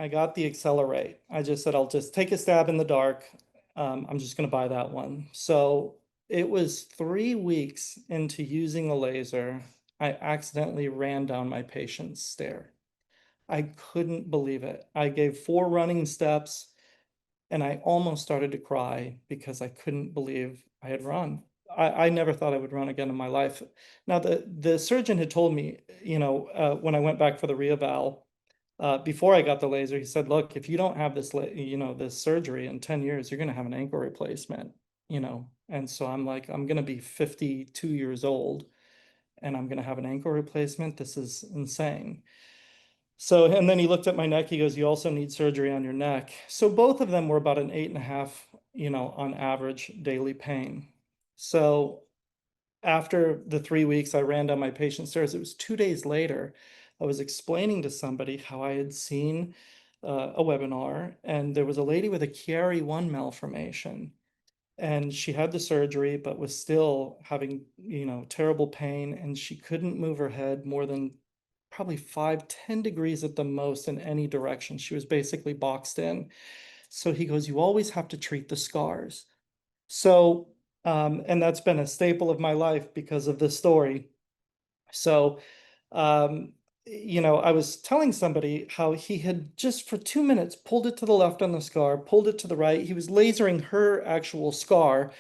I got the Accelerate. I just said, I'll just take a stab in the dark. I'm just going to buy that one. So it was 3 weeks into using the laser. I accidentally ran down my patient's stair. I couldn't believe it. I gave 4 running steps and I almost started to cry because I couldn't believe I had run. I never thought I would run again in my life. Now, the surgeon had told me, when I went back for the reeval, before I got the laser, he said, look, if you don't have this surgery in 10 years, you're going to have an ankle replacement. And so I'm like, I'm going to be 52 years old and I'm going to have an ankle replacement. This is insane. So, and then he looked at my neck. He goes, you also need surgery on your neck. So both of them were about an 8.5, on average daily pain. So after the 3 weeks, I ran down my patient stairs. It was 2 days later. I was explaining to somebody how I had seen a webinar, and there was a lady with a Chiari-1 malformation, and she had the surgery, but was still having, terrible pain, and she couldn't move her head more than probably 5, 10 degrees at the most in any direction. She was basically boxed in. So he goes, you always have to treat the scars. So, and that's been a staple of my life because of this story. So, um, I was telling somebody how he had just for 2 minutes pulled it to the left on the scar, pulled it to the right. He was lasering her actual scar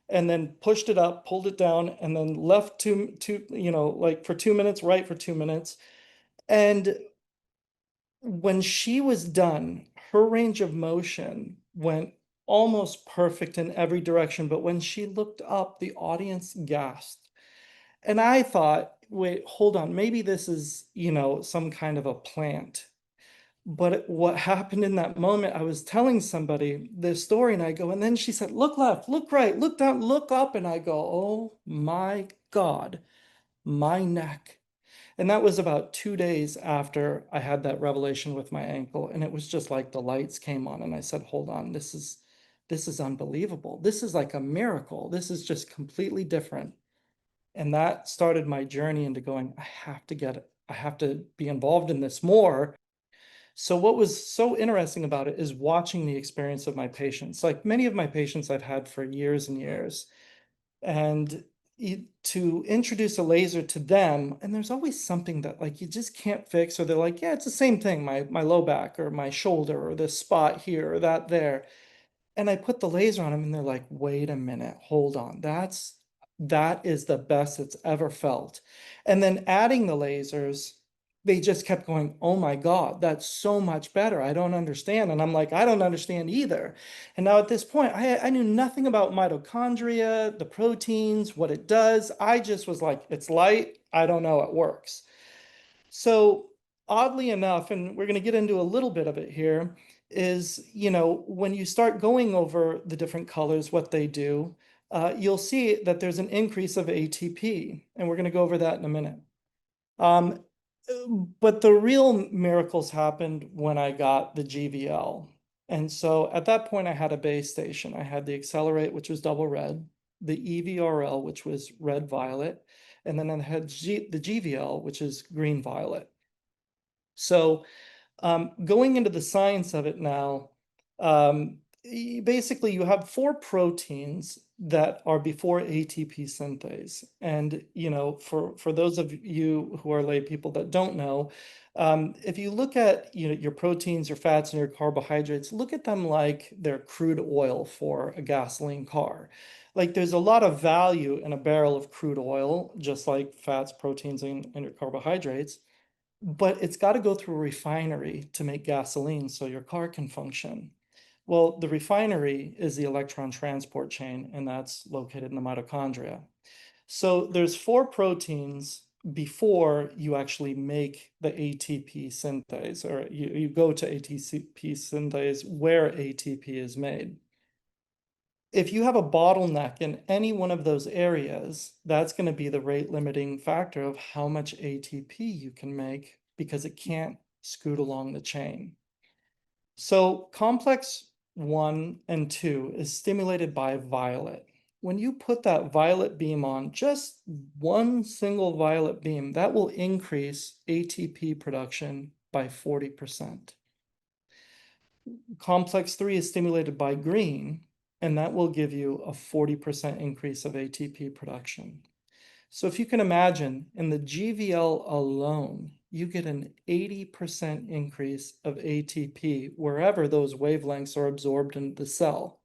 and then pushed it up, pulled it down, and then left like for 2 minutes, right for 2 minutes. And when she was done, her range of motion went almost perfect in every direction. But when she looked up, the audience gasped. And I thought, wait, hold on, maybe this is, some kind of a plant. But what happened in that moment, I was telling somebody this story and I go, and then she said, look left, look right, look down, look up. And I go, oh my God, my neck. And that was about 2 days after I had that revelation with my ankle. And it was just like the lights came on and I said, hold on, this is unbelievable. This is like a miracle. This is just completely different. And that started my journey into going, I have to be involved in this more. So what was so interesting about it is watching the experience of my patients. Like many of my patients I've had for years and years. And to introduce a laser to them, and there's always something that like you just can't fix, or they're like, yeah, it's the same thing, my low back or my shoulder or this spot here or that there. And I put the laser on them and they're like, wait a minute, hold on. That is the best it's ever felt. And then adding the lasers, they just kept going, oh my God, that's so much better. I don't understand. And I'm like, I don't understand either. And now at this point, I knew nothing about mitochondria, the proteins, what it does. I just was like, it's light. I don't know, it works. So oddly enough, and we're going to get into a little bit of it here, is, when you start going over the different colors, what they do, you'll see that there's an increase of ATP, and we're going to go over that in a minute. Um, but the real miracles happened when I got the GVL. And so at that point, I had a base station. I had the Accelerate, which was double red, the EVRL, which was red violet, and then I had the GVL, which is green violet. So going into the science of it now, basically you have four proteins that are before ATP synthase. And, for those of you who are lay people that don't know, if you look at, your proteins, your fats, and your carbohydrates, look at them like they're crude oil for a gasoline car. Like there's a lot of value in a barrel of crude oil, just like fats, proteins, and your carbohydrates. But it's got to go through a refinery to make gasoline so your car can function. Well, the refinery is the electron transport chain, and that's located in the mitochondria. So there's four proteins before you actually make the ATP synthase, or you go to ATP synthase where ATP is made. If you have a bottleneck in any one of those areas, that's going to be the rate limiting factor of how much ATP you can make because it can't scoot along the chain. So complex 1 and 2 is stimulated by violet. When you put that violet beam on, just one single violet beam, that will increase ATP production by 40%. Complex 3 is stimulated by green, and that will give you a 40% increase of ATP production. So if you can imagine, in the GVL alone, you get an 80% increase of ATP wherever those wavelengths are absorbed into the cell.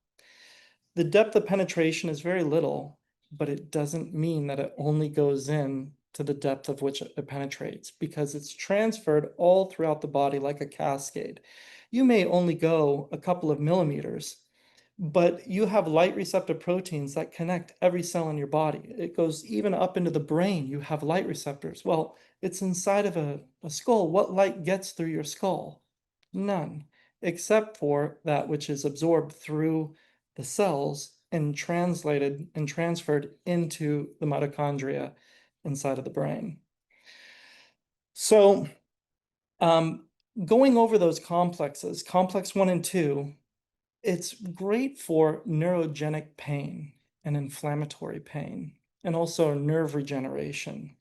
The depth of penetration is very little, but it doesn't mean that it only goes in to the depth of which it penetrates, because it's transferred all throughout the body like a cascade. You may only go a couple of millimeters, but you have light receptive proteins that connect every cell in your body. It goes even up into the brain. You have light receptors. Well, it's inside of a skull. What light gets through your skull? None, except for that which is absorbed through the cells and translated and transferred into the mitochondria inside of the brain. So, going over those complexes, complex 1 and 2, it's great for neurogenic pain and inflammatory pain, and also nerve regeneration.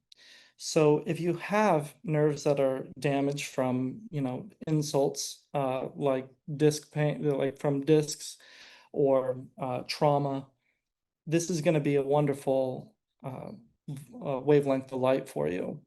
So if you have nerves that are damaged from, insults, like disc pain, like from discs or trauma, this is going to be a wonderful wavelength of light for you.